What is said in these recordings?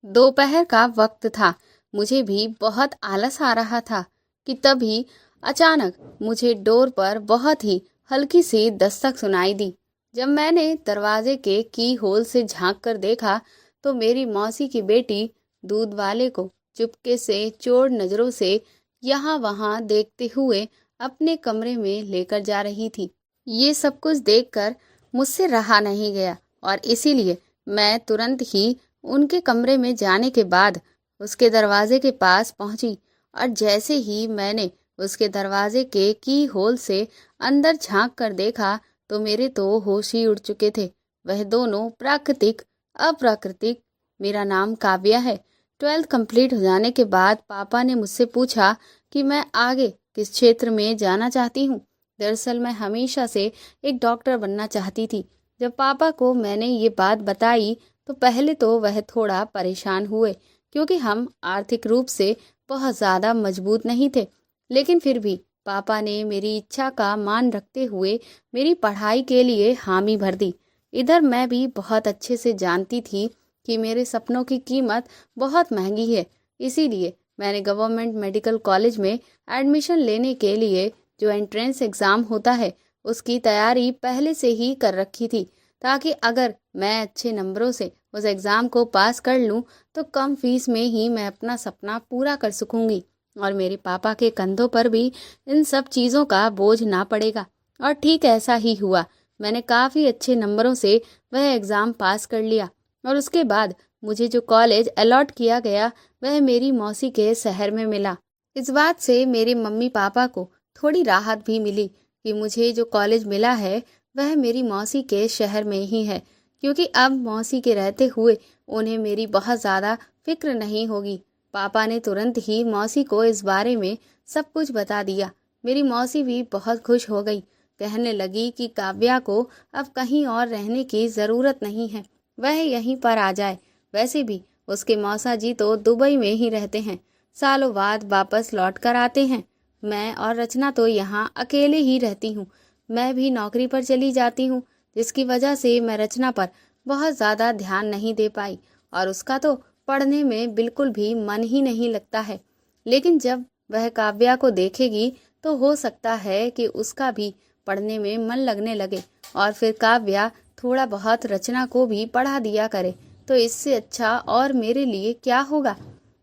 दोपहर का वक्त था। मुझे भी बहुत आलस आ रहा था कि तभी अचानक मुझे डोर पर बहुत ही हल्की सी दस्तक सुनाई दी। जब मैंने दरवाजे के की होल से झांक कर देखा तो मेरी मौसी की बेटी दूध वाले को चुपके से चोर नजरों से यहाँ वहाँ देखते हुए अपने कमरे में लेकर जा रही थी। ये सब कुछ देखकर मुझसे रहा नहीं गया और इसीलिए मैं तुरंत ही उनके कमरे में जाने के बाद उसके दरवाजे के पास पहुंची और जैसे ही मैंने उसके दरवाजे के की होल से अंदर झांक कर देखा तो मेरे तो होश ही उड़ चुके थे। वह दोनों प्राकृतिक अप्राकृतिक। मेरा नाम काव्या है। 12th कंप्लीट हो जाने के बाद पापा ने मुझसे पूछा कि मैं आगे किस क्षेत्र में जाना चाहती हूँ। दरअसल मैं हमेशा से एक डॉक्टर बनना चाहती थी। जब पापा को मैंने ये बात बताई तो पहले तो वह थोड़ा परेशान हुए क्योंकि हम आर्थिक रूप से बहुत ज़्यादा मजबूत नहीं थे, लेकिन फिर भी पापा ने मेरी इच्छा का मान रखते हुए मेरी पढ़ाई के लिए हामी भर दी। इधर मैं भी बहुत अच्छे से जानती थी कि मेरे सपनों की कीमत बहुत महंगी है, इसीलिए मैंने गवर्नमेंट मेडिकल कॉलेज में एडमिशन लेने के लिए जो एंट्रेंस एग्ज़ाम होता है उसकी तैयारी पहले से ही कर रखी थी, ताकि अगर मैं अच्छे नंबरों से उस एग्ज़ाम को पास कर लूँ तो कम फीस में ही मैं अपना सपना पूरा कर सकूँगी और मेरे पापा के कंधों पर भी इन सब चीज़ों का बोझ ना पड़ेगा। और ठीक ऐसा ही हुआ। मैंने काफ़ी अच्छे नंबरों से वह एग्ज़ाम पास कर लिया और उसके बाद मुझे जो कॉलेज अलॉट किया गया वह मेरी मौसी के शहर में मिला। इस बात से मेरे मम्मी पापा को थोड़ी राहत भी मिली कि मुझे जो कॉलेज मिला है वह मेरी मौसी के शहर में ही है, क्योंकि अब मौसी के रहते हुए उन्हें मेरी बहुत ज़्यादा फिक्र नहीं होगी। पापा ने तुरंत ही मौसी को इस बारे में सब कुछ बता दिया। मेरी मौसी भी बहुत खुश हो गई। कहने लगी कि काव्या को अब कहीं और रहने की ज़रूरत नहीं है, वह यहीं पर आ जाए। वैसे भी उसके मौसा जी तो दुबई में ही रहते हैं, सालों बाद वापस लौट कर आते हैं। मैं और रचना तो यहाँ अकेले ही रहती हूँ। मैं भी नौकरी पर चली जाती हूँ, जिसकी वजह से मैं रचना पर बहुत ज़्यादा ध्यान नहीं दे पाई और उसका तो पढ़ने में बिल्कुल भी मन ही नहीं लगता है। लेकिन जब वह काव्या को देखेगी तो हो सकता है कि उसका भी पढ़ने में मन लगने लगे और फिर काव्या थोड़ा बहुत रचना को भी पढ़ा दिया करे, तो इससे अच्छा और मेरे लिए क्या होगा।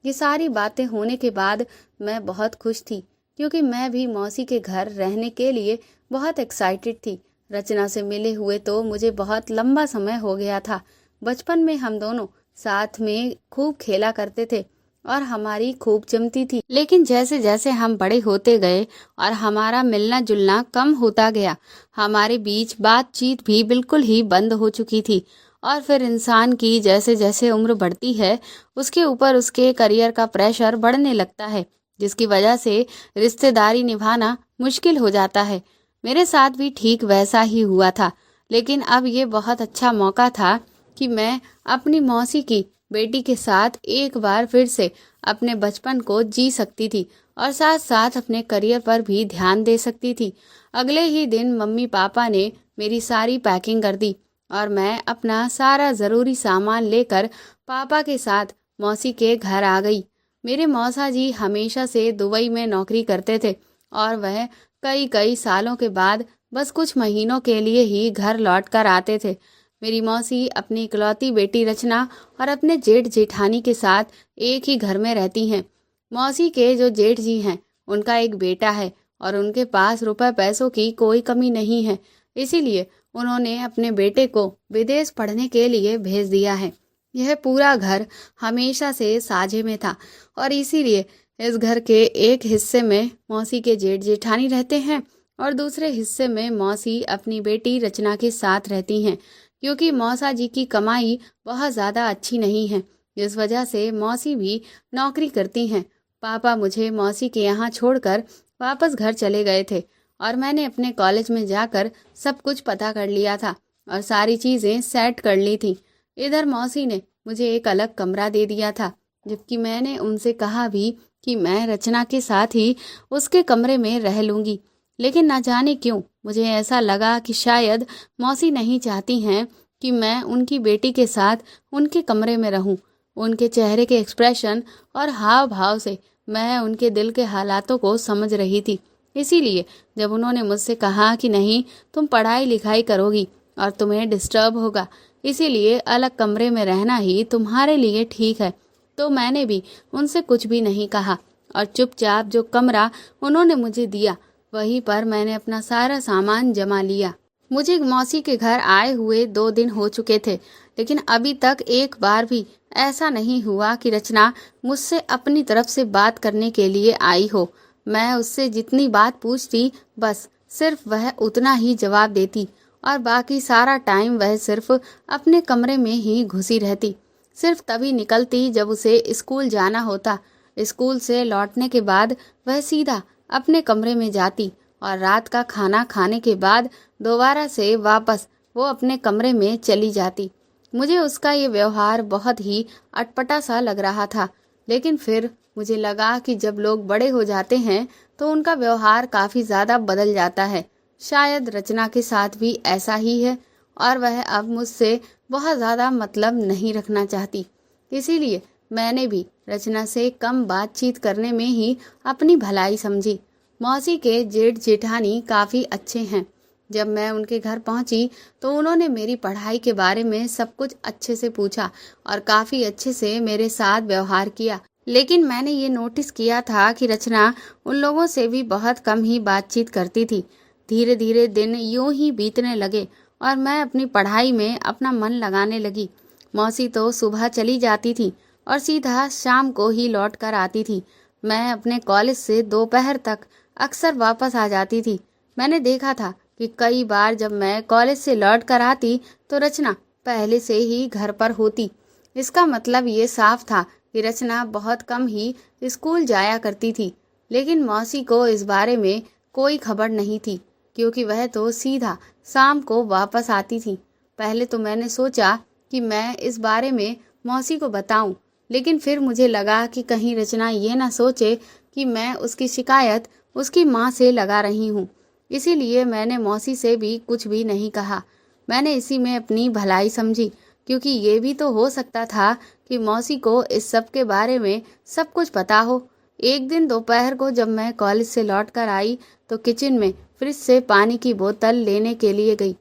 ये सारी बातें होने के बाद मैं बहुत खुश थी, क्योंकि मैं भी मौसी के घर रहने के लिए बहुत एक्साइटेड थी। रचना से मिले हुए तो मुझे बहुत लंबा समय हो गया था। बचपन में हम दोनों साथ में खूब खेला करते थे और हमारी खूब जमती थी, लेकिन जैसे जैसे हम बड़े होते गए और हमारा मिलना जुलना कम होता गया, हमारे बीच बातचीत भी बिल्कुल ही बंद हो चुकी थी। और फिर इंसान की जैसे जैसे उम्र बढ़ती है उसके ऊपर उसके करियर का प्रेशर बढ़ने लगता है, जिसकी वजह से रिश्तेदारी निभाना मुश्किल हो जाता है। मेरे साथ भी ठीक वैसा ही हुआ था, लेकिन अब ये बहुत अच्छा मौका था कि मैं अपनी मौसी की बेटी के साथ एक बार फिर से अपने बचपन को जी सकती थी और साथ साथ अपने करियर पर भी ध्यान दे सकती थी। अगले ही दिन मम्मी पापा ने मेरी सारी पैकिंग कर दी और मैं अपना सारा ज़रूरी सामान लेकर पापा के साथ मौसी के घर आ गई। मेरे मौसा जी हमेशा से दुबई में नौकरी करते थे और वह कई कई सालों के बाद बस कुछ महीनों के लिए ही घर लौट कर आते थे। मेरी मौसी अपनी इकलौती बेटी रचना और अपने जेठ जेठानी के साथ एक ही घर में रहती हैं। मौसी के जो जेठ जी हैं उनका एक बेटा है और उनके पास रुपए पैसों की कोई कमी नहीं है, इसीलिए उन्होंने अपने बेटे को विदेश पढ़ने के लिए भेज दिया है। यह पूरा घर हमेशा से साझे में था और इसीलिए इस घर के एक हिस्से में मौसी के जेठ जेठानी रहते हैं और दूसरे हिस्से में मौसी अपनी बेटी रचना के साथ रहती हैं, क्योंकि मौसा जी की कमाई बहुत ज़्यादा अच्छी नहीं है, जिस वजह से मौसी भी नौकरी करती हैं। पापा मुझे मौसी के यहाँ छोड़कर वापस घर चले गए थे और मैंने अपने कॉलेज में जाकर सब कुछ पता कर लिया था और सारी चीज़ें सेट कर ली थी। इधर मौसी ने मुझे एक अलग कमरा दे दिया था, जबकि मैंने उनसे कहा भी कि मैं रचना के साथ ही उसके कमरे में रह लूँगी। लेकिन ना जाने क्यों मुझे ऐसा लगा कि शायद मौसी नहीं चाहती हैं कि मैं उनकी बेटी के साथ उनके कमरे में रहूं। उनके चेहरे के एक्सप्रेशन और हाव भाव से मैं उनके दिल के हालातों को समझ रही थी। इसीलिए जब उन्होंने मुझसे कहा कि नहीं, तुम पढ़ाई लिखाई करोगी और तुम्हें डिस्टर्ब होगा, इसीलिए अलग कमरे में रहना ही तुम्हारे लिए ठीक है, तो मैंने भी उनसे कुछ भी नहीं कहा और चुपचाप जो कमरा उन्होंने मुझे दिया वहीं पर मैंने अपना सारा सामान जमा लिया। मुझे मौसी के घर आए हुए 2 दिन हो चुके थे, लेकिन अभी तक एक बार भी ऐसा नहीं हुआ कि रचना मुझसे अपनी तरफ से बात करने के लिए आई हो। मैं उससे जितनी बात पूछती बस सिर्फ वह उतना ही जवाब देती और बाकी सारा टाइम वह सिर्फ अपने कमरे में ही घुसी रहती। सिर्फ तभी निकलती जब उसे स्कूल जाना होता। स्कूल से लौटने के बाद वह सीधा अपने कमरे में जाती और रात का खाना खाने के बाद दोबारा से वापस वो अपने कमरे में चली जाती। मुझे उसका ये व्यवहार बहुत ही अटपटा सा लग रहा था, लेकिन फिर मुझे लगा कि जब लोग बड़े हो जाते हैं तो उनका व्यवहार काफ़ी ज़्यादा बदल जाता है। शायद रचना के साथ भी ऐसा ही है और वह अब मुझसे बहुत ज़्यादा मतलब नहीं रखना चाहती। इसीलिए मैंने भी रचना से कम बातचीत करने में ही अपनी भलाई समझी। मौसी के जेठ जेठानी काफ़ी अच्छे हैं। जब मैं उनके घर पहुंची तो उन्होंने मेरी पढ़ाई के बारे में सब कुछ अच्छे से पूछा और काफ़ी अच्छे से मेरे साथ व्यवहार किया। लेकिन मैंने ये नोटिस किया था कि रचना उन लोगों से भी बहुत कम ही बातचीत करती थी। धीरे धीरे दिन यूं ही बीतने लगे और मैं अपनी पढ़ाई में अपना मन लगाने लगी। मौसी तो सुबह चली जाती थी और सीधा शाम को ही लौट कर आती थी। मैं अपने कॉलेज से दोपहर तक अक्सर वापस आ जाती थी। मैंने देखा था कि कई बार जब मैं कॉलेज से लौट कर आती तो रचना पहले से ही घर पर होती। इसका मतलब ये साफ था कि रचना बहुत कम ही स्कूल जाया करती थी। लेकिन मौसी को इस बारे में कोई खबर नहीं थी, क्योंकि वह तो सीधा शाम को वापस आती थी। पहले तो मैंने सोचा कि मैं इस बारे में मौसी को बताऊं, लेकिन फिर मुझे लगा कि कहीं रचना ये ना सोचे कि मैं उसकी शिकायत उसकी माँ से लगा रही हूँ। इसीलिए मैंने मौसी से भी कुछ भी नहीं कहा। मैंने इसी में अपनी भलाई समझी, क्योंकि ये भी तो हो सकता था कि मौसी को इस सब के बारे में सब कुछ पता हो। एक दिन दोपहर को जब मैं कॉलेज से लौट कर आई तो किचन में फ्रिज से पानी की बोतल लेने के लिए गई।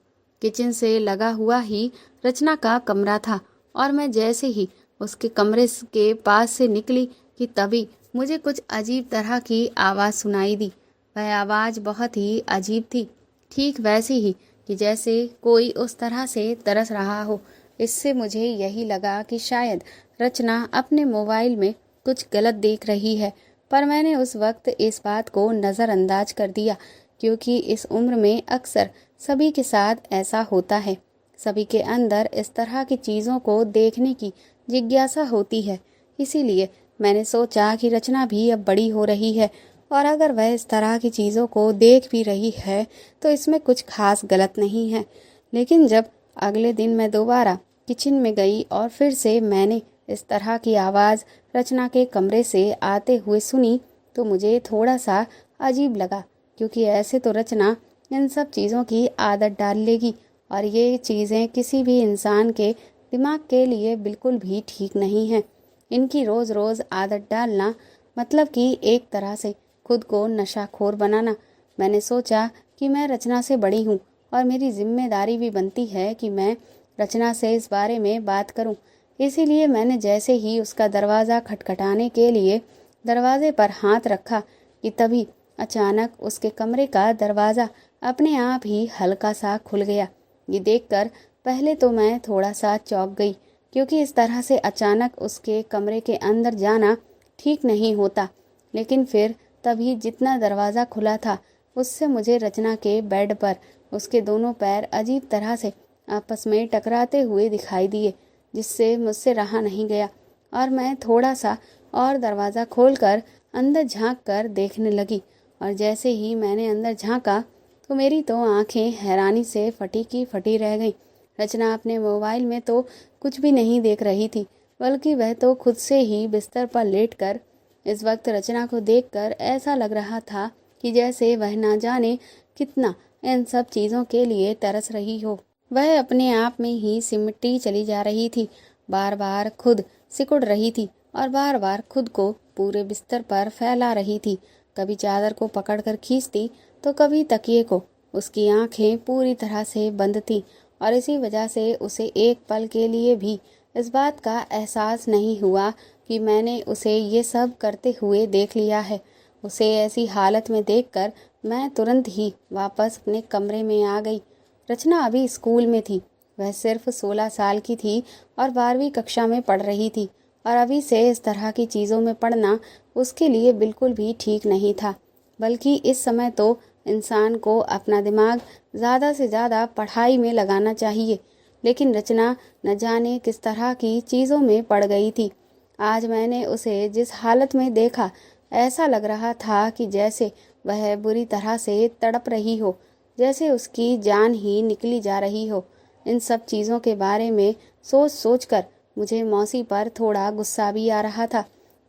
किचन से लगा हुआ ही रचना का कमरा था और मैं जैसे ही उसके कमरे के पास से निकली कि तभी मुझे कुछ अजीब तरह की आवाज़ सुनाई दी। वह आवाज़ बहुत ही अजीब थी, ठीक वैसी ही कि जैसे कोई उस तरह से तरस रहा हो। इससे मुझे यही लगा कि शायद रचना अपने मोबाइल में कुछ गलत देख रही है, पर मैंने उस वक्त इस बात को नज़रअंदाज कर दिया, क्योंकि इस उम्र में अक्सर सभी के साथ ऐसा होता है। सभी के अंदर इस तरह की चीज़ों को देखने की जिज्ञासा होती है। इसीलिए मैंने सोचा कि रचना भी अब बड़ी हो रही है और अगर वह इस तरह की चीज़ों को देख भी रही है तो इसमें कुछ खास गलत नहीं है। लेकिन जब अगले दिन मैं दोबारा किचन में गई और फिर से मैंने इस तरह की आवाज़ रचना के कमरे से आते हुए सुनी तो मुझे थोड़ा सा अजीब लगा, क्योंकि ऐसे तो रचना इन सब चीज़ों की आदत डाल लेगी और ये चीज़ें किसी भी इंसान के दिमाग के लिए बिल्कुल भी ठीक नहीं है। इनकी रोज़ रोज़ आदत डालना मतलब कि एक तरह से खुद को नशाखोर बनाना। मैंने सोचा कि मैं रचना से बड़ी हूँ और मेरी जिम्मेदारी भी बनती है कि मैं रचना से इस बारे में बात करूँ। इसीलिए मैंने जैसे ही उसका दरवाज़ा खटखटाने के लिए दरवाजे पर हाथ रखा कि तभी अचानक उसके कमरे का दरवाज़ा अपने आप ही हल्का सा खुल गया। ये देखकर पहले तो मैं थोड़ा सा चौंक गई, क्योंकि इस तरह से अचानक उसके कमरे के अंदर जाना ठीक नहीं होता। लेकिन फिर तभी जितना दरवाज़ा खुला था उससे मुझे रचना के बेड पर उसके दोनों पैर अजीब तरह से आपस में टकराते हुए दिखाई दिए, जिससे मुझसे रहा नहीं गया और मैं थोड़ा सा और दरवाज़ा खोलकर अंदर झांक कर देखने लगी। और जैसे ही मैंने अंदर झांका तो मेरी तो आंखें हैरानी से फटी की फटी रह गईं। रचना अपने मोबाइल में तो कुछ भी नहीं देख रही थी, बल्कि वह तो खुद से ही बिस्तर पर लेटकर इस वक्त रचना को देखकर ऐसा लग रहा था कि जैसे वह ना जाने कितना इन सब चीज़ों के लिए तरस रही हो। वह अपने आप में ही सिमटती चली जा रही थी, बार बार खुद सिकुड़ रही थी और बार बार खुद को पूरे बिस्तर पर फैला रही थी। कभी चादर को पकड़कर खींचती तो कभी तकिए को। उसकी आंखें पूरी तरह से बंद थीं और इसी वजह से उसे एक पल के लिए भी इस बात का एहसास नहीं हुआ कि मैंने उसे ये सब करते हुए देख लिया है। उसे ऐसी हालत में देखकर मैं तुरंत ही वापस अपने कमरे में आ गई। रचना अभी स्कूल में थी। वह सिर्फ 16 साल की थी और 12वीं कक्षा में पढ़ रही थी और अभी से इस तरह की चीज़ों में पढ़ना उसके लिए बिल्कुल भी ठीक नहीं था। बल्कि इस समय तो इंसान को अपना दिमाग ज़्यादा से ज़्यादा पढ़ाई में लगाना चाहिए। लेकिन रचना न जाने किस तरह की चीज़ों में पड़ गई थी। आज मैंने उसे जिस हालत में देखा, ऐसा लग रहा था कि जैसे वह बुरी तरह से तड़प रही हो, जैसे उसकी जान ही निकली जा रही हो। इन सब चीज़ों के बारे में सोच सोच कर मुझे मौसी पर थोड़ा गुस्सा भी आ रहा था,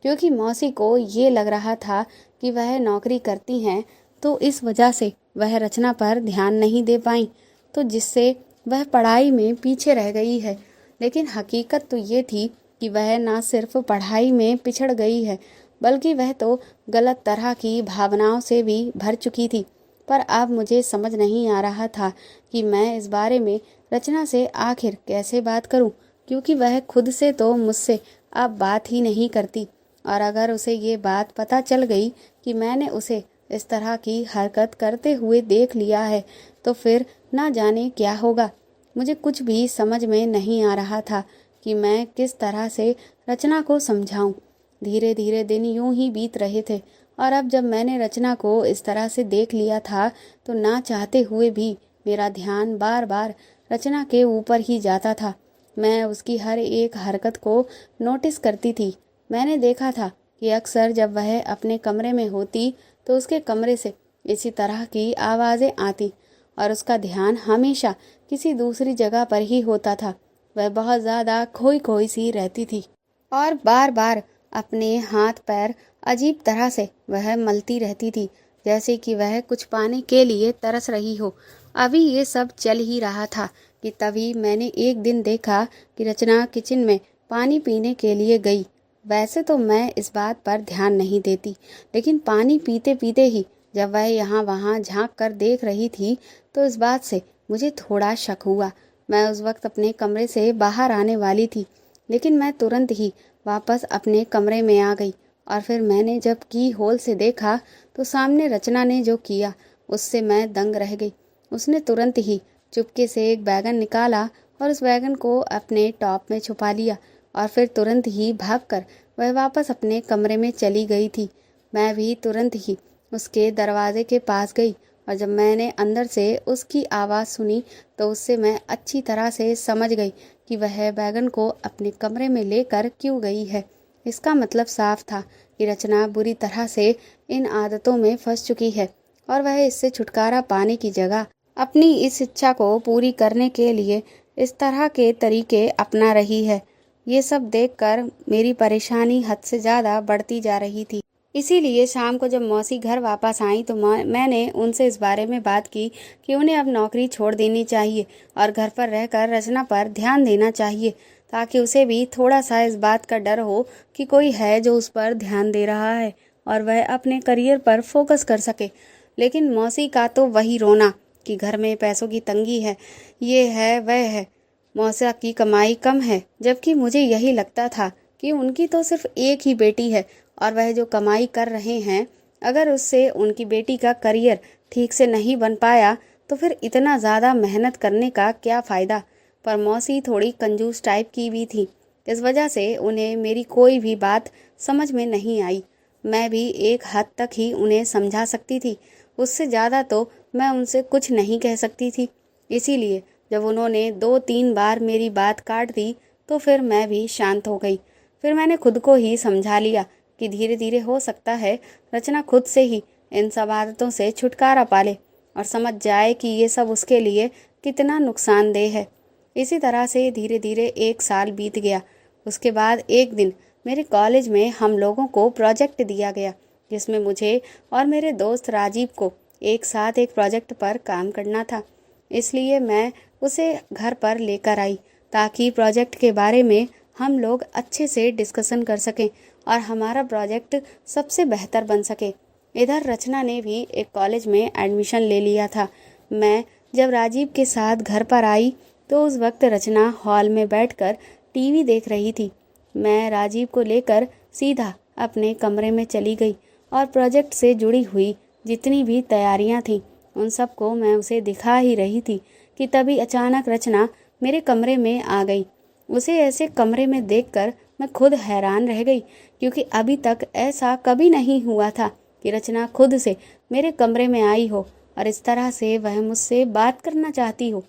क्योंकि मौसी को ये लग रहा था कि वह नौकरी करती हैं तो इस वजह से वह रचना पर ध्यान नहीं दे पाई, तो जिससे वह पढ़ाई में पीछे रह गई है। लेकिन हकीकत तो ये थी कि वह ना सिर्फ पढ़ाई में पिछड़ गई है, बल्कि वह तो गलत तरह की भावनाओं से भी भर चुकी थी। पर अब मुझे समझ नहीं आ रहा था कि मैं इस बारे में रचना से आखिर कैसे बात करूं, क्योंकि वह खुद से तो मुझसे अब बात ही नहीं करती। और अगर उसे ये बात पता चल गई कि मैंने उसे इस तरह की हरकत करते हुए देख लिया है, तो फिर ना जाने क्या होगा। मुझे कुछ भी समझ में नहीं आ रहा था कि मैं किस तरह से रचना को समझाऊं। धीरे धीरे दिन यूं ही बीत रहे थे और अब जब मैंने रचना को इस तरह से देख लिया था, तो ना चाहते हुए भी मेरा ध्यान बार बार रचना के ऊपर ही जाता था। मैं उसकी हर एक हरकत को नोटिस करती थी। मैंने देखा था कि अक्सर जब वह अपने कमरे में होती तो उसके कमरे से इसी तरह की आवाज़ें आती और उसका ध्यान हमेशा किसी दूसरी जगह पर ही होता था। वह बहुत ज़्यादा खोई खोई सी रहती थी और बार बार अपने हाथ पैर अजीब तरह से वह मलती रहती थी, जैसे कि वह कुछ पाने के लिए तरस रही हो। अभी ये सब चल ही रहा था कि तभी मैंने एक दिन देखा कि रचना किचन में पानी पीने के लिए गई। वैसे तो मैं इस बात पर ध्यान नहीं देती, लेकिन पानी पीते पीते ही जब वह यहाँ वहाँ झांक कर देख रही थी, तो इस बात से मुझे थोड़ा शक हुआ। मैं उस वक्त अपने कमरे से बाहर आने वाली थी, लेकिन मैं तुरंत ही वापस अपने कमरे में आ गई और फिर मैंने जब की होल से देखा तो सामने रचना ने जो किया उससे मैं दंग रह गई। उसने तुरंत ही चुपके से एक बैगन निकाला और उस बैगन को अपने टॉप में छुपा लिया और फिर तुरंत ही भागकर वह वापस अपने कमरे में चली गई थी। मैं भी तुरंत ही उसके दरवाजे के पास गई और जब मैंने अंदर से उसकी आवाज़ सुनी तो उससे मैं अच्छी तरह से समझ गई कि वह बैगन को अपने कमरे में लेकर क्यों गई है। इसका मतलब साफ था कि रचना बुरी तरह से इन आदतों में फंस चुकी है और वह इससे छुटकारा पाने की जगह अपनी इस इच्छा को पूरी करने के लिए इस तरह के तरीके अपना रही है। ये सब देखकर मेरी परेशानी हद से ज़्यादा बढ़ती जा रही थी। इसीलिए शाम को जब मौसी घर वापस आई तो मैंने उनसे इस बारे में बात की कि उन्हें अब नौकरी छोड़ देनी चाहिए और घर पर रहकर रचना पर ध्यान देना चाहिए, ताकि उसे भी थोड़ा सा इस बात का डर हो कि कोई है जो उस पर ध्यान दे रहा है और वह अपने करियर पर फोकस कर सके। लेकिन मौसी का तो वही रोना कि घर में पैसों की तंगी है, ये है वह है, मौसा की कमाई कम है, जबकि मुझे यही लगता था कि उनकी तो सिर्फ एक ही बेटी है और वह जो कमाई कर रहे हैं, अगर उससे उनकी बेटी का करियर ठीक से नहीं बन पाया तो फिर इतना ज़्यादा मेहनत करने का क्या फ़ायदा। पर मौसी थोड़ी कंजूस टाइप की भी थी, इस वजह से उन्हें मेरी कोई भी बात समझ में नहीं आई। मैं भी एक हद तक ही उन्हें समझा सकती थी, उससे ज़्यादा तो मैं उनसे कुछ नहीं कह सकती थी। इसीलिए जब उन्होंने 2-3 बार मेरी बात काट दी तो फिर मैं भी शांत हो गई। फिर मैंने खुद को ही समझा लिया कि धीरे धीरे हो सकता है रचना खुद से ही इन सब आदतों से छुटकारा पाले और समझ जाए कि ये सब उसके लिए कितना नुकसानदेह है। इसी तरह से धीरे धीरे 1 साल बीत गया। उसके बाद एक दिन मेरे कॉलेज में हम लोगों को प्रोजेक्ट दिया गया, जिसमें मुझे और मेरे दोस्त राजीव को एक साथ एक प्रोजेक्ट पर काम करना था। इसलिए मैं उसे घर पर लेकर आई ताकि प्रोजेक्ट के बारे में हम लोग अच्छे से डिस्कशन कर सकें और हमारा प्रोजेक्ट सबसे बेहतर बन सके। इधर रचना ने भी एक कॉलेज में एडमिशन ले लिया था। मैं जब राजीव के साथ घर पर आई तो उस वक्त रचना हॉल में बैठकर टीवी देख रही थी। मैं राजीव को लेकर सीधा अपने कमरे में चली गई और प्रोजेक्ट से जुड़ी हुई जितनी भी तैयारियां थीं उन सबको मैं उसे दिखा ही रही थी कि तभी अचानक रचना मेरे कमरे में आ गई। उसे ऐसे कमरे में देखकर मैं खुद हैरान रह गई, क्योंकि अभी तक ऐसा कभी नहीं हुआ था कि रचना खुद से मेरे कमरे में आई हो और इस तरह से वह मुझसे बात करना चाहती हो।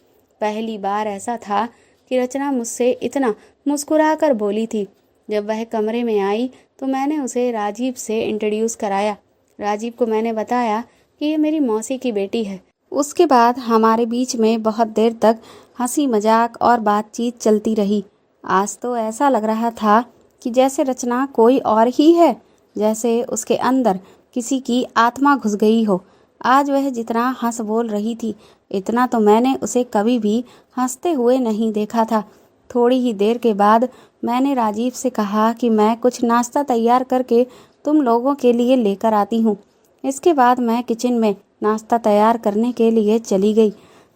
पहली बार ऐसा था कि रचना मुझसे इतना मुस्कुराकर बोली थी। जब वह कमरे में आई तो मैंने उसे राजीव से इंट्रोड्यूस कराया। राजीव को मैंने बताया कि ये मेरी मौसी की बेटी है। उसके बाद हमारे बीच में बहुत देर तक हंसी मजाक और बातचीत चलती रही। आज तो ऐसा लग रहा था कि जैसे रचना कोई और ही है, जैसे उसके अंदर किसी की आत्मा घुस गई हो। आज वह जितना हंस बोल रही थी, इतना तो मैंने उसे कभी भी हंसते हुए नहीं देखा था। थोड़ी ही देर के बाद मैंने राजीव से कहा कि मैं कुछ नाश्ता तैयार करके तुम लोगों के लिए लेकर आती हूँ। इसके बाद मैं किचन में नाश्ता तैयार करने के लिए चली गई।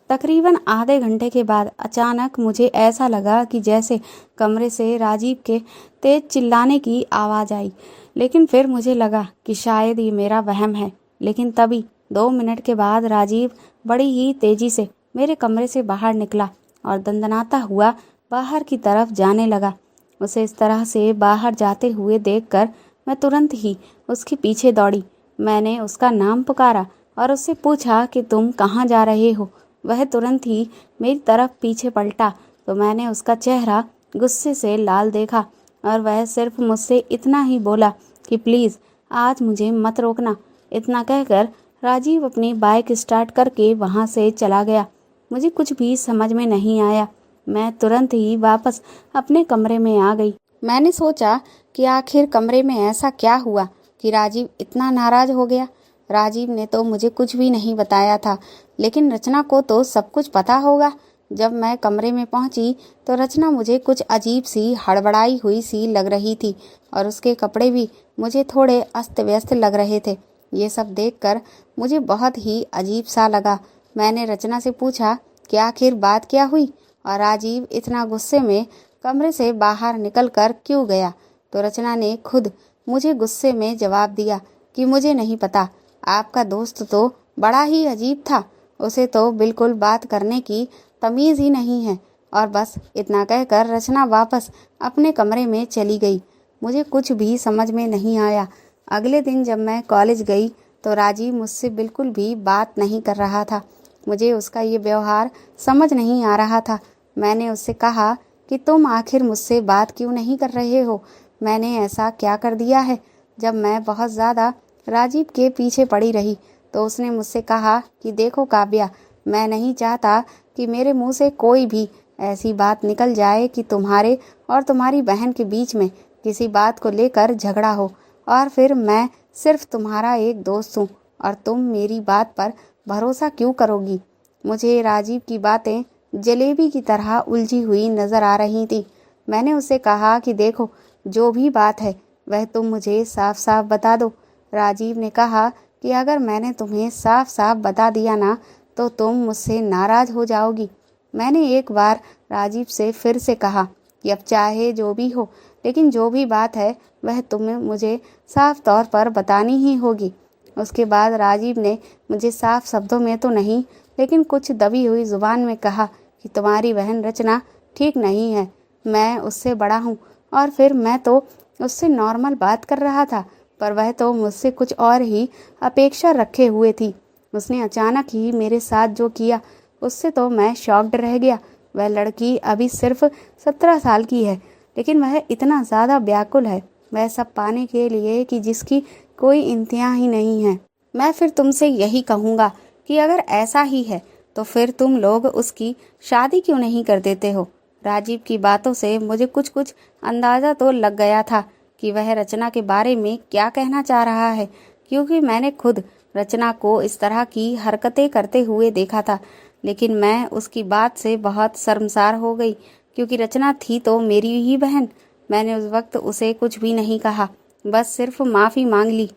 तकरीबन आधे घंटे के बाद अचानक मुझे ऐसा लगा कि जैसे कमरे से राजीव के तेज चिल्लाने की आवाज़ आई, लेकिन फिर मुझे लगा कि शायद ये मेरा वहम है। लेकिन तभी 2 मिनट के बाद राजीव बड़ी ही तेजी से मेरे कमरे से बाहर निकला और दंदनाता हुआ बाहर की तरफ जाने लगा। उसे इस तरह से बाहर जाते हुए देखकर मैं तुरंत ही उसके पीछे दौड़ी। मैंने उसका नाम पुकारा और उससे पूछा कि तुम कहाँ जा रहे हो। वह तुरंत ही मेरी तरफ पीछे पलटा तो मैंने उसका चेहरा गुस्से से लाल देखा और वह सिर्फ मुझसे इतना ही बोला कि प्लीज़ आज मुझे मत रोकना। इतना कहकर राजीव अपनी बाइक स्टार्ट करके वहाँ से चला गया। मुझे कुछ भी समझ में नहीं आया। मैं तुरंत ही वापस अपने कमरे में आ गई। मैंने सोचा कि आखिर कमरे में ऐसा क्या हुआ कि राजीव इतना नाराज हो गया। राजीव ने तो मुझे कुछ भी नहीं बताया था, लेकिन रचना को तो सब कुछ पता होगा। जब मैं कमरे में पहुंची तो रचना मुझे कुछ अजीब सी हड़बड़ाई हुई सी लग रही थी और उसके कपड़े भी मुझे थोड़े अस्त व्यस्त लग रहे थे। ये सब देखकर मुझे बहुत ही अजीब सा लगा। मैंने रचना से पूछा कि आखिर बात क्या हुई और राजीव इतना गुस्से में कमरे से बाहर निकलकर क्यों गया। तो रचना ने खुद मुझे गुस्से में जवाब दिया कि मुझे नहीं पता, आपका दोस्त तो बड़ा ही अजीब था, उसे तो बिल्कुल बात करने की तमीज़ ही नहीं है। और बस इतना कहकर रचना वापस अपने कमरे में चली गई। मुझे कुछ भी समझ में नहीं आया। अगले दिन जब मैं कॉलेज गई तो राजीव मुझसे बिल्कुल भी बात नहीं कर रहा था। मुझे उसका ये व्यवहार समझ नहीं आ रहा था। मैंने उससे कहा कि तुम आखिर मुझसे बात क्यों नहीं कर रहे हो, मैंने ऐसा क्या कर दिया है। जब मैं बहुत ज़्यादा राजीव के पीछे पड़ी रही तो उसने मुझसे कहा कि देखो काव्या, मैं नहीं चाहता कि मेरे मुंह से कोई भी ऐसी बात निकल जाए कि तुम्हारे और तुम्हारी बहन के बीच में किसी बात को लेकर झगड़ा हो, और फिर मैं सिर्फ तुम्हारा एक दोस्त हूँ और तुम मेरी बात पर भरोसा क्यों करोगी। मुझे राजीव की बातें जलेबी की तरह उलझी हुई नज़र आ रही थी। मैंने उससे कहा कि देखो, जो भी बात है वह तुम मुझे साफ साफ बता दो। राजीव ने कहा कि अगर मैंने तुम्हें साफ साफ बता दिया ना तो तुम मुझसे नाराज़ हो जाओगी। मैंने एक बार राजीव से फिर से कहा कि अब चाहे जो भी हो, लेकिन जो भी बात है वह तुम्हें मुझे साफ तौर पर बतानी ही होगी। उसके बाद राजीव ने मुझे साफ शब्दों में तो नहीं, लेकिन कुछ दबी हुई जुबान में कहा कि तुम्हारी बहन रचना ठीक नहीं है, मैं उससे बड़ा हूँ। और फिर मैं तो उससे नॉर्मल बात कर रहा था, पर वह तो मुझसे कुछ और ही अपेक्षा रखे हुए थी। उसने अचानक ही मेरे साथ जो किया उससे तो मैं शॉक्ड रह गया। वह लड़की अभी सिर्फ 17 साल की है, लेकिन वह इतना ज़्यादा व्याकुल है वह सब पाने के लिए कि जिसकी कोई इंतहा ही नहीं है। मैं फिर तुमसे यही कहूँगा कि अगर ऐसा ही है तो फिर तुम लोग उसकी शादी क्यों नहीं कर देते हो। राजीव की बातों से मुझे कुछ कुछ अंदाज़ा तो लग गया था कि वह रचना के बारे में क्या कहना चाह रहा है, क्योंकि मैंने खुद रचना को इस तरह की हरकतें करते हुए देखा था। लेकिन मैं उसकी बात से बहुत शर्मसार हो गई, क्योंकि रचना थी तो मेरी ही बहन। मैंने उस वक्त उसे कुछ भी नहीं कहा, बस सिर्फ माफ़ी मांग ली।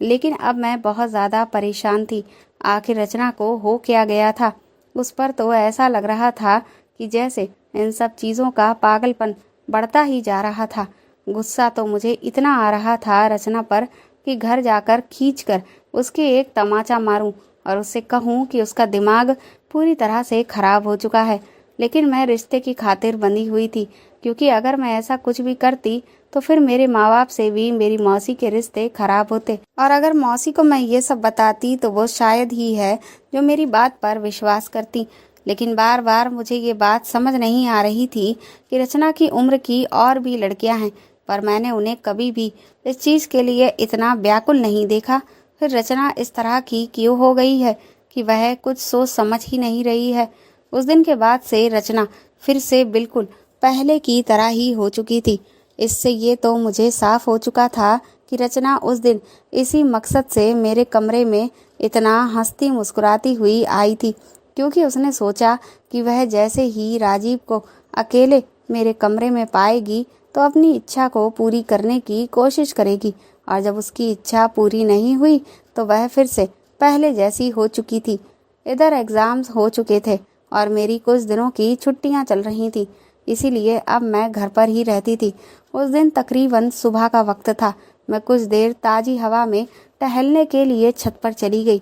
लेकिन अब मैं बहुत ज़्यादा परेशान थी। आखिर रचना को हो क्या गया था? उस पर तो ऐसा लग रहा था कि जैसे इन सब चीज़ों का पागलपन बढ़ता ही जा रहा था। गुस्सा तो मुझे इतना आ रहा था रचना पर कि घर जाकर खींचकर उसके एक तमाचा मारूं और उससे कहूं कि उसका दिमाग पूरी तरह से खराब हो चुका है। लेकिन मैं रिश्ते की खातिर बंधी हुई थी, क्योंकि अगर मैं ऐसा कुछ भी करती तो फिर मेरे माँ बाप से भी मेरी मौसी के रिश्ते खराब होते, और अगर मौसी को मैं ये सब बताती तो वो शायद ही है जो मेरी बात पर विश्वास करती। लेकिन बार बार मुझे ये बात समझ नहीं आ रही थी कि रचना की उम्र की और भी लड़कियां हैं, पर मैंने उन्हें कभी भी इस चीज़ के लिए इतना व्याकुल नहीं देखा। फिर रचना इस तरह की क्यों हो गई है कि वह कुछ सोच समझ ही नहीं रही है। उस दिन के बाद से रचना फिर से बिल्कुल पहले की तरह ही हो चुकी थी। इससे ये तो मुझे साफ हो चुका था कि रचना उस दिन इसी मकसद से मेरे कमरे में इतना हंसती मुस्कुराती हुई आई थी, क्योंकि उसने सोचा कि वह जैसे ही राजीव को अकेले मेरे कमरे में पाएगी तो अपनी इच्छा को पूरी करने की कोशिश करेगी, और जब उसकी इच्छा पूरी नहीं हुई तो वह फिर से पहले जैसी हो चुकी थी। इधर एग्ज़ाम्स हो चुके थे और मेरी कुछ दिनों की छुट्टियां चल रही थी, इसीलिए अब मैं घर पर ही रहती थी। उस दिन तकरीबन सुबह का वक्त था। मैं कुछ देर ताज़ी हवा में टहलने के लिए छत पर चली गई।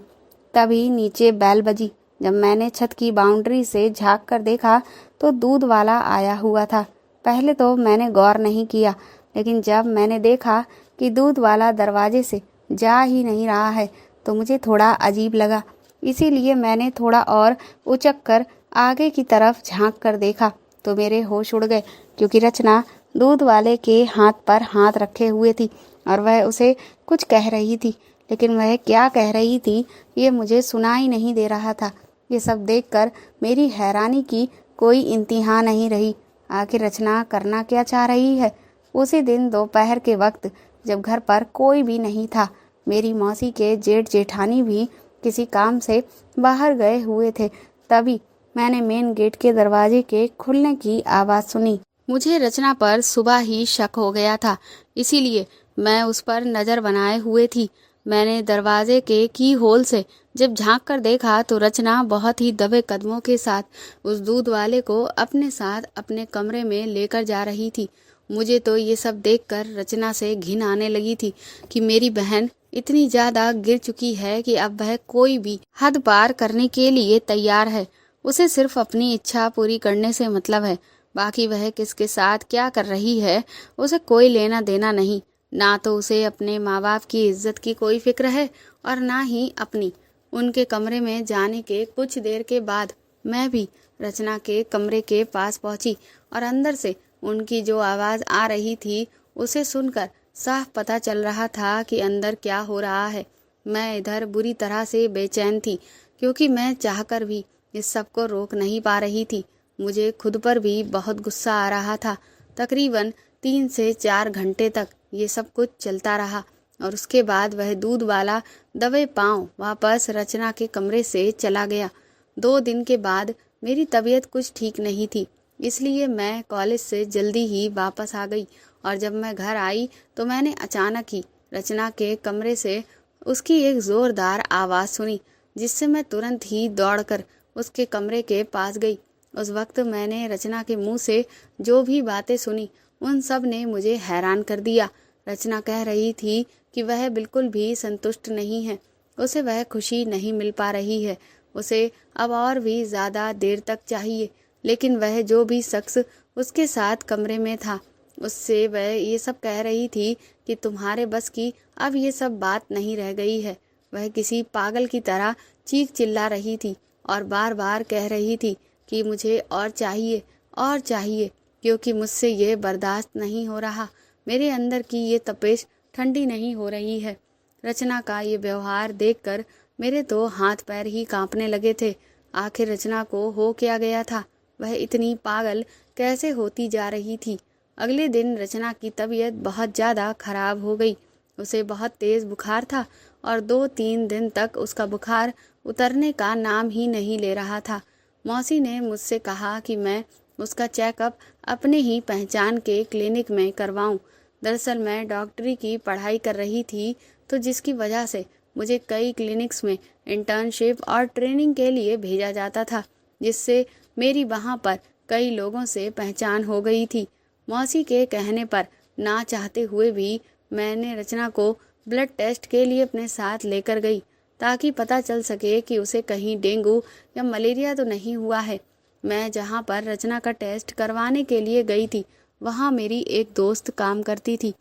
तभी नीचे बैल बजी। जब मैंने छत की बाउंड्री से झांक कर देखा तो दूध वाला आया हुआ था। पहले तो मैंने गौर नहीं किया, लेकिन जब मैंने देखा कि दूध वाला दरवाजे से जा ही नहीं रहा है तो मुझे थोड़ा अजीब लगा। इसीलिए मैंने थोड़ा और उचक कर आगे की तरफ झांक कर देखा तो मेरे होश उड़ गए, क्योंकि रचना दूध वाले के हाथ पर हाथ रखे हुए थी और वह उसे कुछ कह रही थी। लेकिन वह क्या कह रही थी ये मुझे सुनाई नहीं दे रहा था। ये सब देखकर मेरी हैरानी की कोई इंतहा नहीं रही। आखिर रचना करना क्या चाह रही है? उसी दिन दोपहर के वक्त जब घर पर कोई भी नहीं था, मेरी मौसी के जेठ जेठानी भी किसी काम से बाहर गए हुए थे, तभी मैंने मेन गेट के दरवाजे के खुलने की आवाज़ सुनी। मुझे रचना पर सुबह ही शक हो गया था, इसीलिए मैं उस पर नज़र बनाए हुए थी। मैंने दरवाजे के की होल से जब झांक कर देखा तो रचना बहुत ही दबे कदमों के साथ उस दूध वाले को अपने साथ अपने कमरे में लेकर जा रही थी। मुझे तो ये सब देखकर रचना से घिन आने लगी थी कि मेरी बहन इतनी ज़्यादा गिर चुकी है कि अब वह कोई भी हद पार करने के लिए तैयार है। उसे सिर्फ अपनी इच्छा पूरी करने से मतलब है, बाकी वह किसके साथ क्या कर रही है उसे कोई लेना देना नहीं। ना तो उसे अपने माँ बाप की इज्जत की कोई फिक्र है और ना ही अपनी। उनके कमरे में जाने के कुछ देर के बाद मैं भी रचना के कमरे के पास पहुंची और अंदर से उनकी जो आवाज़ आ रही थी उसे सुनकर साफ पता चल रहा था कि अंदर क्या हो रहा है। मैं इधर बुरी तरह से बेचैन थी, क्योंकि मैं चाहकर भी इस सब को रोक नहीं पा रही थी। मुझे खुद पर भी बहुत गुस्सा आ रहा था। तकरीबन 3 से 4 घंटे तक ये सब कुछ चलता रहा और उसके बाद वह दूध वाला दबे पांव वापस रचना के कमरे से चला गया। 2 दिन के बाद मेरी तबीयत कुछ ठीक नहीं थी, इसलिए मैं कॉलेज से जल्दी ही वापस आ गई और जब मैं घर आई तो मैंने अचानक ही रचना के कमरे से उसकी एक ज़ोरदार आवाज़ सुनी, जिससे मैं तुरंत ही दौड़कर उसके कमरे के पास गई। उस वक्त मैंने रचना के मुंह से जो भी बातें सुनी उन सब ने मुझे हैरान कर दिया। रचना कह रही थी कि वह बिल्कुल भी संतुष्ट नहीं है, उसे वह खुशी नहीं मिल पा रही है, उसे अब और भी ज़्यादा देर तक चाहिए। लेकिन वह जो भी शख्स उसके साथ कमरे में था उससे वह ये सब कह रही थी कि तुम्हारे बस की अब ये सब बात नहीं रह गई है। वह किसी पागल की तरह चीख चिल्ला रही थी और बार बार कह रही थी कि मुझे और चाहिए, क्योंकि मुझसे ये बर्दाश्त नहीं हो रहा। मेरे अंदर की ये तपिश ठंडी नहीं हो रही है। रचना का ये व्यवहार देखकर मेरे तो हाथ पैर ही कांपने लगे थे। आखिर रचना को हो क्या गया था? वह इतनी पागल कैसे होती जा रही थी? अगले दिन रचना की तबीयत बहुत ज़्यादा खराब हो गई। उसे बहुत तेज़ बुखार था और 2-3 दिन तक उसका बुखार उतरने का नाम ही नहीं ले रहा था। मौसी ने मुझसे कहा कि मैं उसका चेकअप अपने ही पहचान के क्लिनिक में करवाऊं। दरअसल मैं डॉक्टरी की पढ़ाई कर रही थी, तो जिसकी वजह से मुझे कई क्लिनिक्स में इंटर्नशिप और ट्रेनिंग के लिए भेजा जाता था, जिससे मेरी वहाँ पर कई लोगों से पहचान हो गई थी। मौसी के कहने पर ना चाहते हुए भी मैंने रचना को ब्लड टेस्ट के लिए अपने साथ लेकर गई, ताकि पता चल सके कि उसे कहीं डेंगू या मलेरिया तो नहीं हुआ है। मैं जहाँ पर रचना का टेस्ट करवाने के लिए गई थी, वहाँ मेरी एक दोस्त काम करती थी।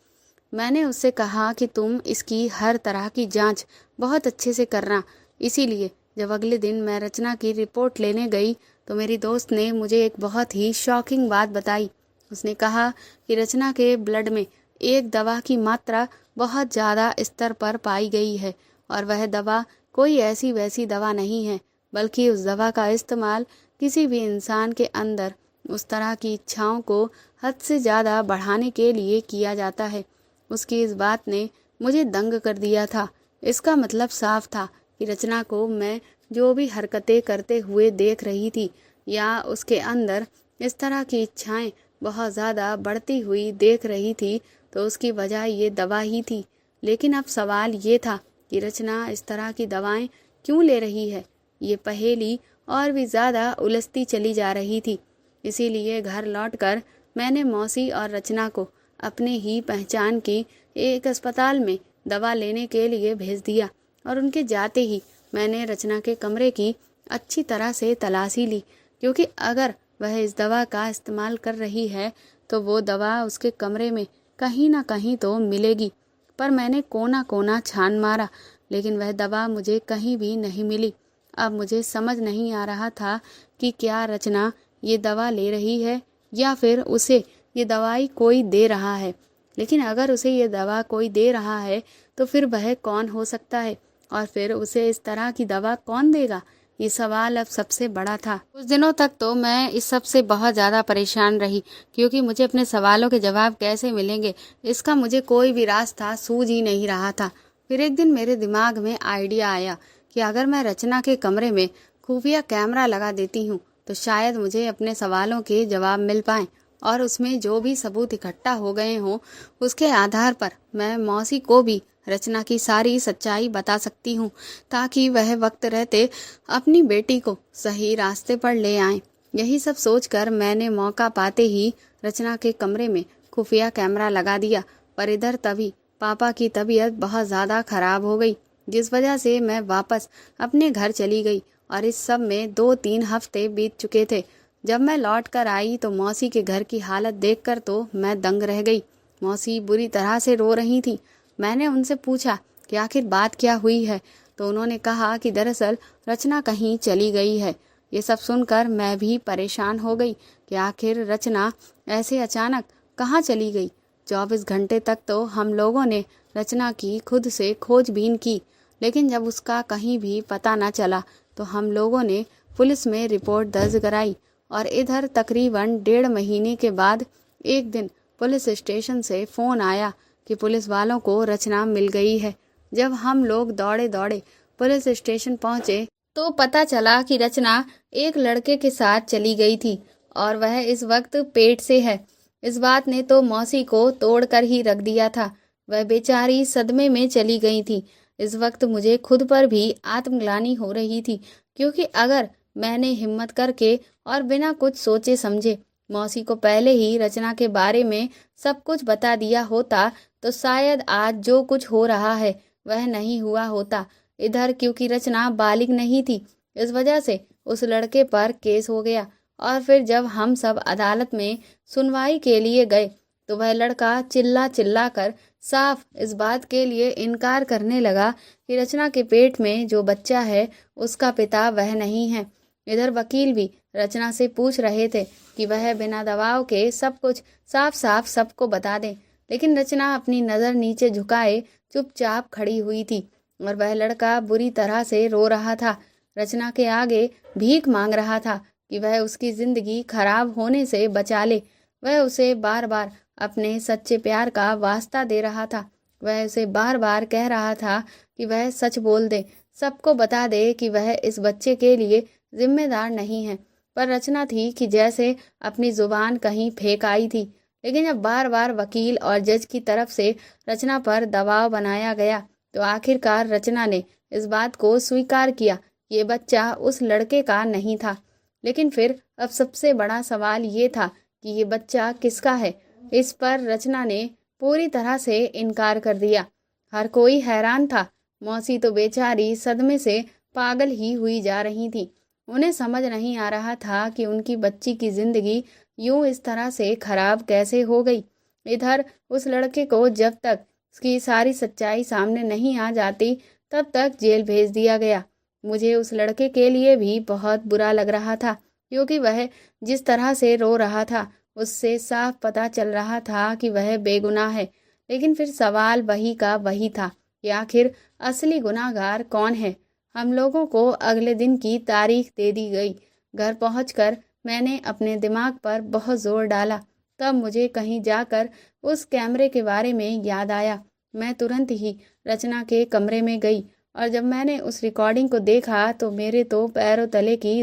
मैंने उससे कहा कि तुम इसकी हर तरह की जांच बहुत अच्छे से करना। इसीलिए जब अगले दिन मैं रचना की रिपोर्ट लेने गई, तो मेरी दोस्त ने मुझे एक बहुत ही शॉकिंग बात बताई। उसने कहा कि रचना के ब्लड में एक दवा की मात्रा बहुत ज़्यादा स्तर पर पाई गई है, और वह दवा कोई ऐसी वैसी दवा नहीं है, बल्कि उस दवा का इस्तेमाल किसी भी इंसान के अंदर उस तरह की इच्छाओं को हद से ज़्यादा बढ़ाने के लिए किया जाता है। उसकी इस बात ने मुझे दंग कर दिया था। इसका मतलब साफ था कि रचना को मैं जो भी हरकतें करते हुए देख रही थी, या उसके अंदर इस तरह की इच्छाएं बहुत ज़्यादा बढ़ती हुई देख रही थी, तो उसकी वजह ये दवा ही थी। लेकिन अब सवाल ये था कि रचना इस तरह की दवाएं क्यों ले रही है। ये पहेली और भी ज़्यादा उलझती चली जा रही थी। इसीलिए घर लौटकर मैंने मौसी और रचना को अपने ही पहचान की एक अस्पताल में दवा लेने के लिए भेज दिया, और उनके जाते ही मैंने रचना के कमरे की अच्छी तरह से तलाशी ली, क्योंकि अगर वह इस दवा का इस्तेमाल कर रही है तो वो दवा उसके कमरे में कहीं ना कहीं तो मिलेगी। पर मैंने कोना कोना छान मारा, लेकिन वह दवा मुझे कहीं भी नहीं मिली। अब मुझे समझ नहीं आ रहा था कि क्या रचना ये दवा ले रही है, या फिर उसे ये दवाई कोई दे रहा है। लेकिन अगर उसे ये दवा कोई दे रहा है, तो फिर वह कौन हो सकता है, और फिर उसे इस तरह की दवा कौन देगा? ये सवाल अब सबसे बड़ा था। कुछ दिनों तक तो मैं इस सब से बहुत ज़्यादा परेशान रही, क्योंकि मुझे अपने सवालों के जवाब कैसे मिलेंगे, इसका मुझे कोई भी रास्ता सूझ ही नहीं रहा था। फिर एक दिन मेरे दिमाग में आइडिया आया कि अगर मैं रचना के कमरे में खुफिया कैमरा लगा देती हूँ, तो शायद मुझे अपने सवालों के जवाब मिल पाएँ, और उसमें जो भी सबूत इकट्ठा हो गए हों, उसके आधार पर मैं मौसी को भी रचना की सारी सच्चाई बता सकती हूँ, ताकि वह वक्त रहते अपनी बेटी को सही रास्ते पर ले आएं। यही सब सोचकर मैंने मौका पाते ही रचना के कमरे में खुफिया कैमरा लगा दिया। पर इधर तभी पापा की तबीयत बहुत ज़्यादा खराब हो गई, जिस वजह से मैं वापस अपने घर चली गई, और इस सब में 2-3 हफ्ते बीत चुके थे। जब मैं लौट कर आई तो मौसी के घर की हालत देखकर तो मैं दंग रह गई। मौसी बुरी तरह से रो रही थी। मैंने उनसे पूछा कि आखिर बात क्या हुई है, तो उन्होंने कहा कि दरअसल रचना कहीं चली गई है। ये सब सुनकर मैं भी परेशान हो गई कि आखिर रचना ऐसे अचानक कहाँ चली गई। 24 घंटे तक तो हम लोगों ने रचना की खुद से खोजबीन की, लेकिन जब उसका कहीं भी पता न चला तो हम लोगों ने पुलिस में रिपोर्ट दर्ज कराई। और इधर तकरीबन 1.5 महीने के बाद एक दिन पुलिस स्टेशन से फ़ोन आया कि पुलिस वालों को रचना मिल गई है। जब हम लोग दौड़े दौड़े पुलिस स्टेशन पहुंचे, तो पता चला कि रचना एक लड़के के साथ चली गई थी, और वह इस वक्त पेट से है। इस बात ने तो मौसी को तोड़ कर ही रख दिया था। वह बेचारी सदमे में चली गई थी। इस वक्त मुझे खुद पर भी आत्मग्लानि हो रही थी, क्योंकि अगर मैंने हिम्मत करके और बिना कुछ सोचे समझे मौसी को पहले ही रचना के बारे में सब कुछ बता दिया होता, तो शायद आज जो कुछ हो रहा है वह नहीं हुआ होता। इधर क्योंकि रचना बालिग नहीं थी, इस वजह से उस लड़के पर केस हो गया, और फिर जब हम सब अदालत में सुनवाई के लिए गए, तो वह लड़का चिल्ला चिल्ला कर साफ इस बात के लिए इनकार करने लगा कि रचना के पेट में जो बच्चा है उसका पिता वह नहीं है। इधर वकील भी रचना से पूछ रहे थे कि वह बिना दबाव के सब कुछ साफ साफ सबको बता दे, लेकिन रचना अपनी नज़र नीचे झुकाए चुपचाप खड़ी हुई थी, और वह लड़का बुरी तरह से रो रहा था। रचना के आगे भीख मांग रहा था कि वह उसकी जिंदगी खराब होने से बचा ले। वह उसे बार बार अपने सच्चे प्यार का वास्ता दे रहा था। वह उसे बार बार कह रहा था कि वह सच बोल दे, सबको बता दे कि वह इस बच्चे के लिए जिम्मेदार नहीं है। पर रचना थी कि जैसे अपनी जुबान कहीं फेंक आई थी। लेकिन जब बार बार वकील और जज की तरफ से रचना पर दबाव बनाया गया तो आखिरकार रचना ने इस बात को स्वीकार किया, ये बच्चा उस लड़के का नहीं था। लेकिन फिर अब सबसे बड़ा सवाल ये था कि ये बच्चा किसका है। इस पर रचना ने पूरी तरह से इनकार कर दिया। हर कोई हैरान था। मौसी तो बेचारी सदमे से पागल ही हुई जा रही थी। उन्हें समझ नहीं आ रहा था कि उनकी बच्ची की जिंदगी यूं इस तरह से खराब कैसे हो गई। इधर उस लड़के को जब तक उसकी सारी सच्चाई सामने नहीं आ जाती तब तक जेल भेज दिया गया। मुझे उस लड़के के लिए भी बहुत बुरा लग रहा था, क्योंकि वह जिस तरह से रो रहा था उससे साफ पता चल रहा था कि वह बेगुनाह है। लेकिन फिर सवाल वही का वही था कि आखिर असली गुनाहगार कौन है। हम लोगों को अगले दिन की तारीख दे दी गई। घर पहुंचकर मैंने अपने दिमाग पर बहुत जोर डाला। तब मुझे कहीं जाकर उस कैमरे के बारे में याद आया। मैं तुरंत ही रचना के कमरे में गई और जब मैंने उस रिकॉर्डिंग को देखा तो मेरे तो पैरों तले की